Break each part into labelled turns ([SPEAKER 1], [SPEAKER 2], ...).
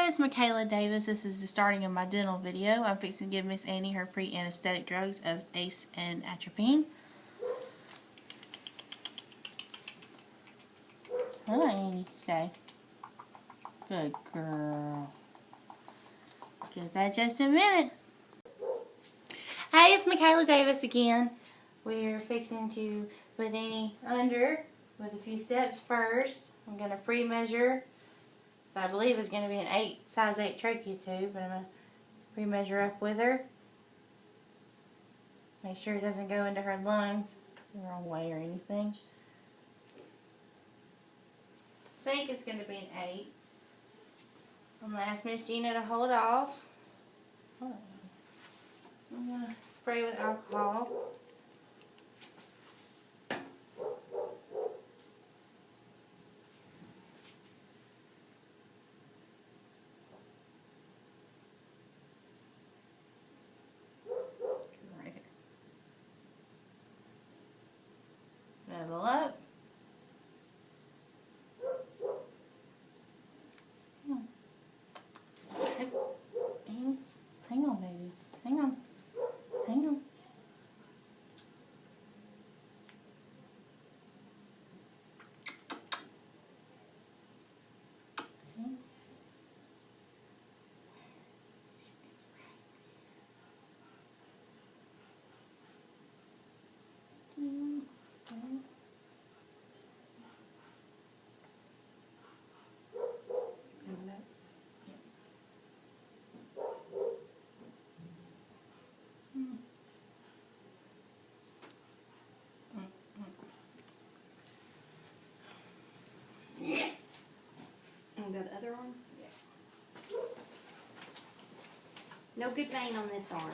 [SPEAKER 1] it's Michaela Davis. This is the starting of my dental video. I'm fixing to give Miss Annie her pre-anesthetic drugs of ACE and atropine. Hello, Annie. Stay. Good girl. Give that just a minute. Hey, it's Michaela Davis again. We're fixing to put Annie under with a few steps first. I'm going to pre-measure. I believe it's going to be an size 8 trachea tube, but I'm going to pre-measure up with her. Make sure it doesn't go into her lungs the wrong way or anything. I think it's going to be an 8. I'm going to ask Miss Gina to hold off. I'm going to spray with alcohol. Right here. Level up. Hang on, baby. Hang on. Hang on.
[SPEAKER 2] The other arm? Yeah. No good vein on this arm.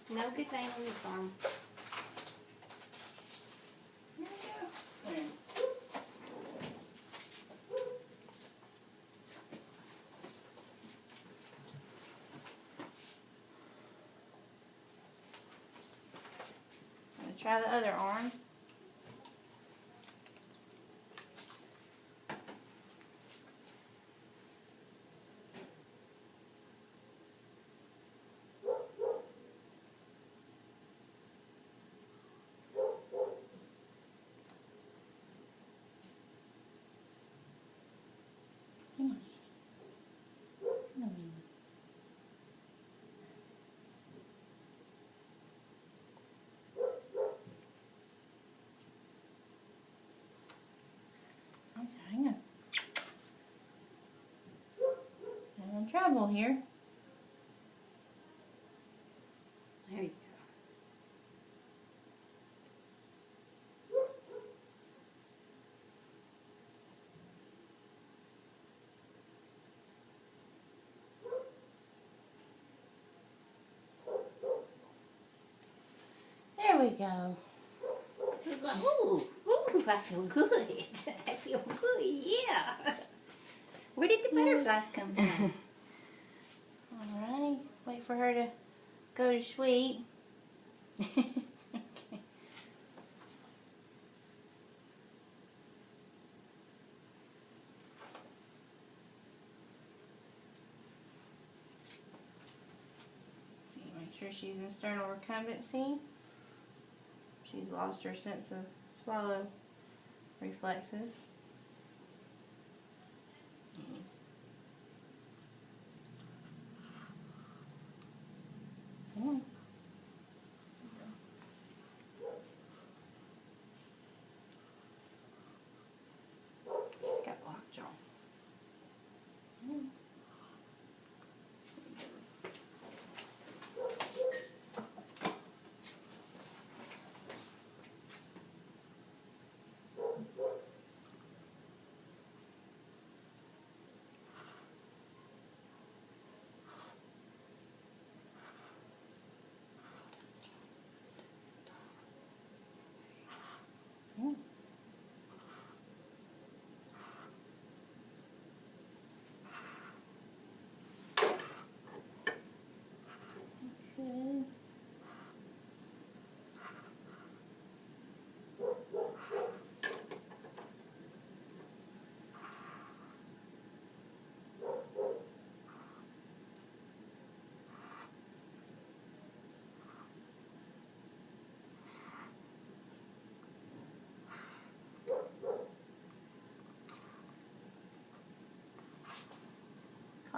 [SPEAKER 2] No good vein on this arm.
[SPEAKER 1] I'm going to try the other arm. Hang on. I'm in trouble here.
[SPEAKER 2] There you go.
[SPEAKER 1] There we go.
[SPEAKER 2] It was like, ooh, I feel good. I feel good, yeah. Where did the butterflies come from?
[SPEAKER 1] Alrighty, wait for her to go to sleep. Okay. See, make sure she's in sternal recumbency. She's lost her sense of swallow reflexes. Come on. She's got lockjaw.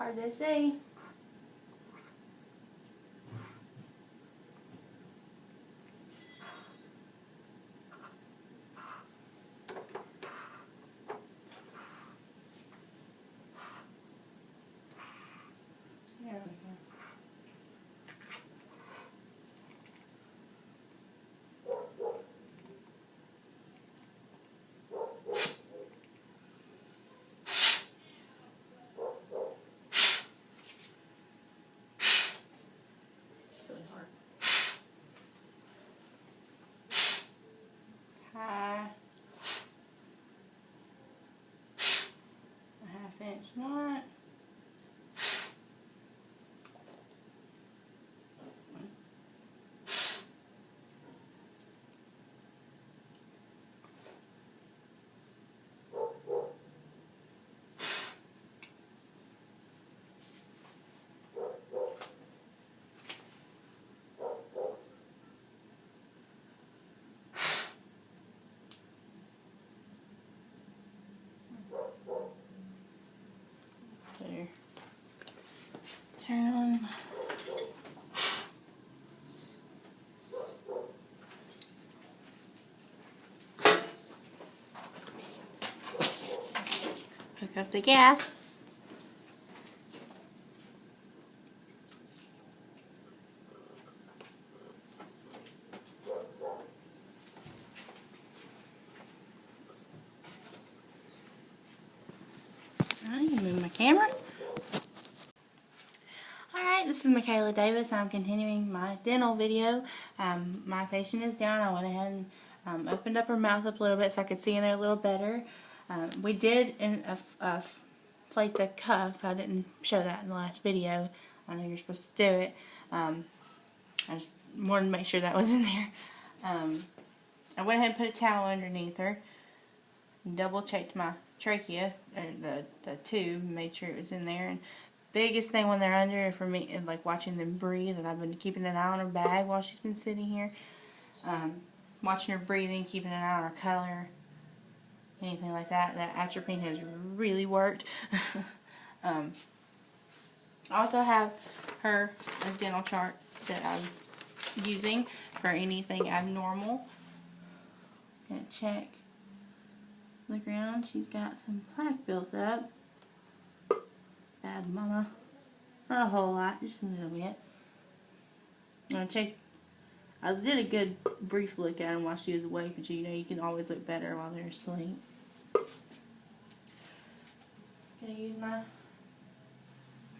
[SPEAKER 1] hard to see. There we go. It's really hard. Tie a 1/2 inch knot. There. Turn on. Hook up the gas. I can move my camera. Alright, this is Michaela Davis. I'm continuing my dental video. My patient is down. I went ahead and opened up her mouth up a little bit so I could see in there a little better. We did inflate the cuff. I didn't show that in the last video. I know you're supposed to do it. I just wanted to make sure that was in there. I went ahead and put a towel underneath her. Double checked my trachea, or the tube, made sure it was in there. And biggest thing when they're under, for me, is like watching them breathe, and I've been keeping an eye on her bag while she's been sitting here. Watching her breathing, keeping an eye on her color, anything like that. That atropine has really worked. I also have a dental chart that I'm using for anything abnormal. Gonna check the ground. She's got some plaque built up. Bad mama. Not a whole lot, just a little bit. I'm gonna check. I did a good brief look at them while she was awake, but you know you can always look better while they're asleep. Gonna use my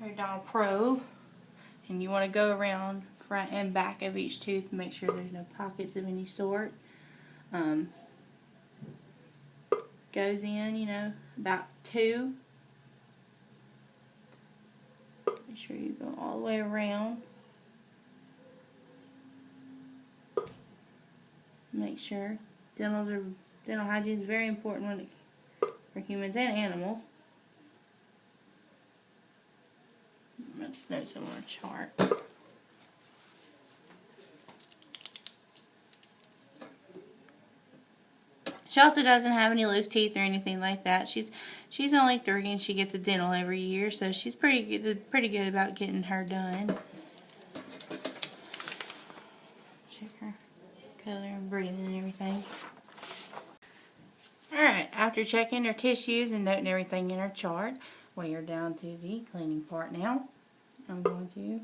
[SPEAKER 1] periodontal probe, and you want to go around front and back of each tooth to make sure there's no pockets of any sort. Goes in, you know, about 2. Make sure you go all the way around. Make sure dental hygiene is very important for humans and animals. Notes on our chart. She also doesn't have any loose teeth or anything like that. She's only 3 and she gets a dental every year, so she's pretty good about getting her done. Check her color and breathing and everything. Alright, after checking her tissues and noting everything in her chart, we are down to the cleaning part now. I'm going to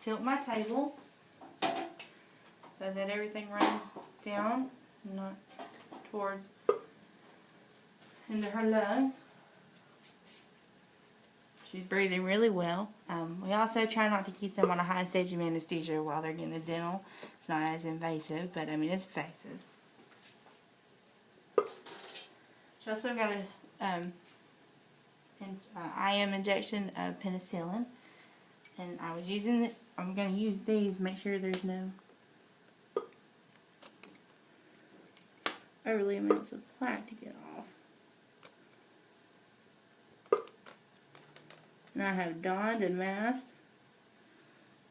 [SPEAKER 1] tilt my table so that everything runs down, not towards into her lungs. She's breathing really well. We also try not to keep them on a high stage of anesthesia while they're getting a dental. It's not as invasive, but I mean it's invasive. She also got a IM injection of penicillin, and I was using I'm going to use these. Make sure there's no overly amounts of plaque to get off. And I have donned and masked.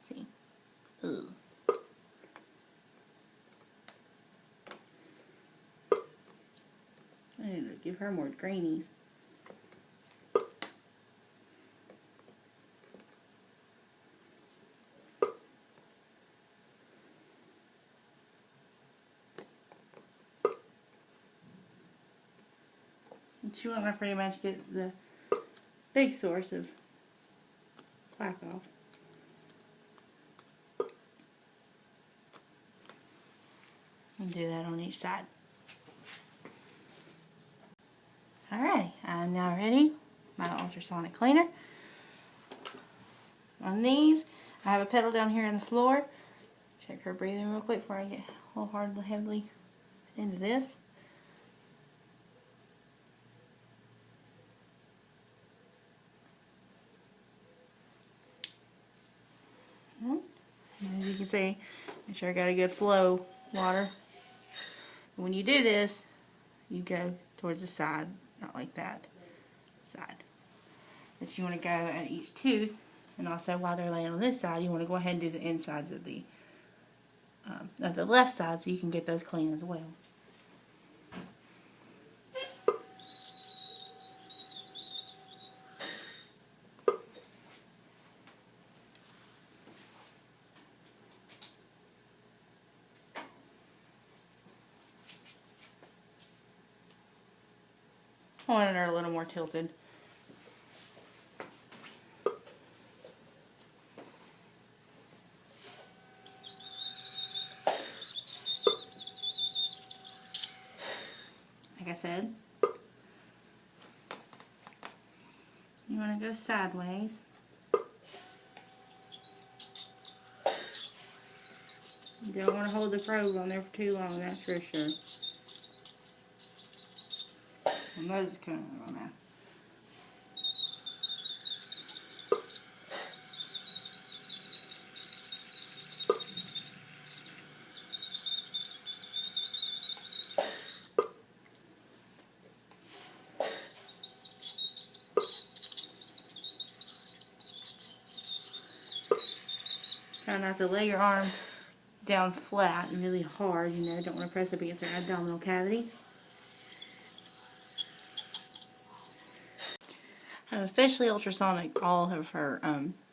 [SPEAKER 1] Let's see. Ooh. I need to give her more greenies. But you want to pretty much get the big source of plaque off. And do that on each side. Alright, I'm now ready. My ultrasonic cleaner. On these, I have a pedal down here on the floor. Check her breathing real quick before I get wholeheartedly heavily into this. And as you can see, make sure I got a good flow water. When you do this, you go towards the side, not like that. Side. But you want to go at each tooth, and also while they're laying on this side, you want to go ahead and do the insides of the left side so you can get those clean as well. I wanted her a little more tilted. Like I said, you want to go sideways. You don't want to hold the probe on there for too long, that's for sure. And those are coming on now. Try not to lay your arm down flat and really hard, you know, don't want to press up against their abdominal cavity. Especially ultrasonic all of her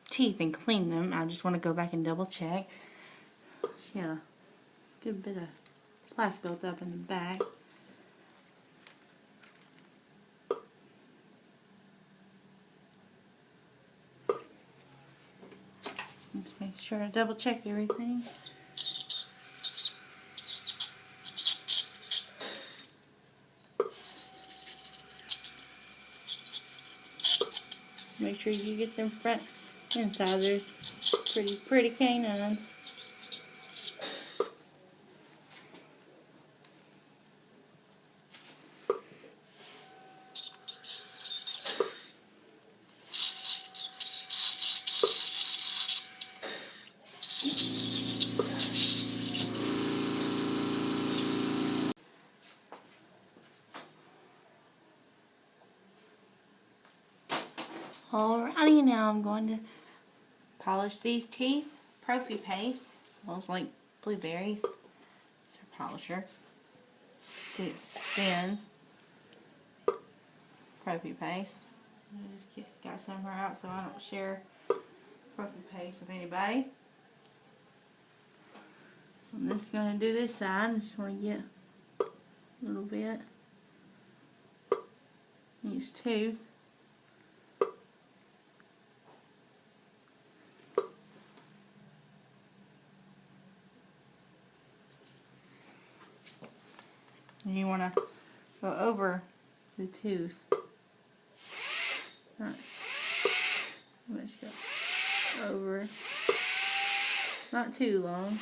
[SPEAKER 1] teeth and clean them. I just want to go back and double check. She had a good bit of plaque built up in the back. Just make sure to double check everything. Make sure you get them front incisors. Pretty canines. Alrighty, now I'm going to polish these teeth. Prophy paste. Smells like blueberries. It's our polisher. See, it spins. Prophy paste. I just got some out so I don't share prophy paste with anybody. I'm just going to do this side. I just want to get a little bit. These two. And you want to go over the tooth. Let's go over. Not too long.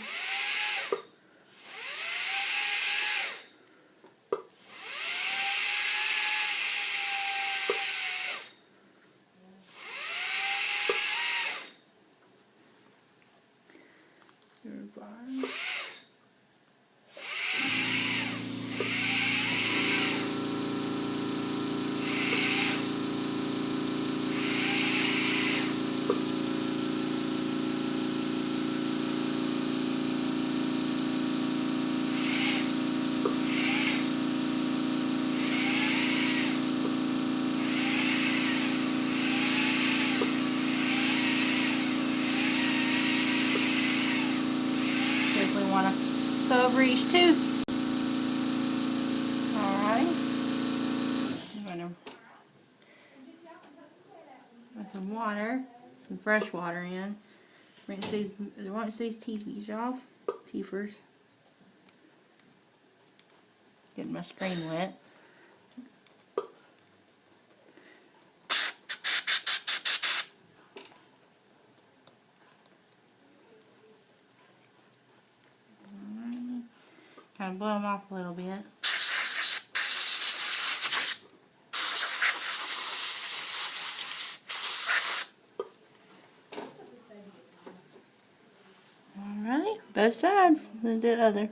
[SPEAKER 1] Want to go over each tooth. Alright. I'm going to with some water, some fresh water in. Rinse these teethies off. Teethers. Getting my screen wet. Kind of blow them off a little bit. Alright, both sides. Then do the other.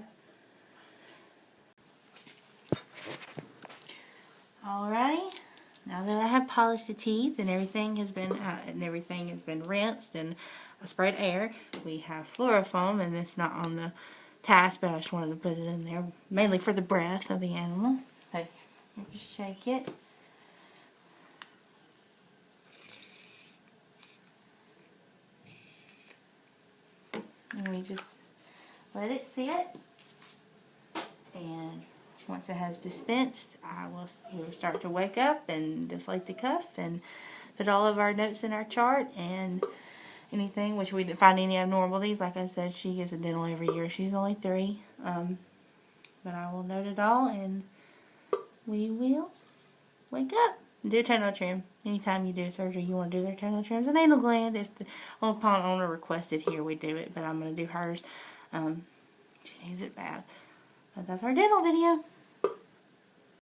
[SPEAKER 1] Alrighty, now that I have polished the teeth and everything has been rinsed and I sprayed air, we have fluorofoam, and it's not on the task, but I just wanted to put it in there mainly for the breath of the animal. Okay, just shake it. And we just let it sit, and once it has dispensed, we will start to wake up and deflate the cuff and put all of our notes in our chart and anything, which we didn't find any abnormalities. Like I said, she gets a dental every year. She's only 3. But I will note it all, and we will wake up and do toenail trim. Anytime you do surgery, you want to do their toenail trims and anal gland. If the owner requested here, we do it, but I'm going to do hers. She needs it bad. But that's our dental video.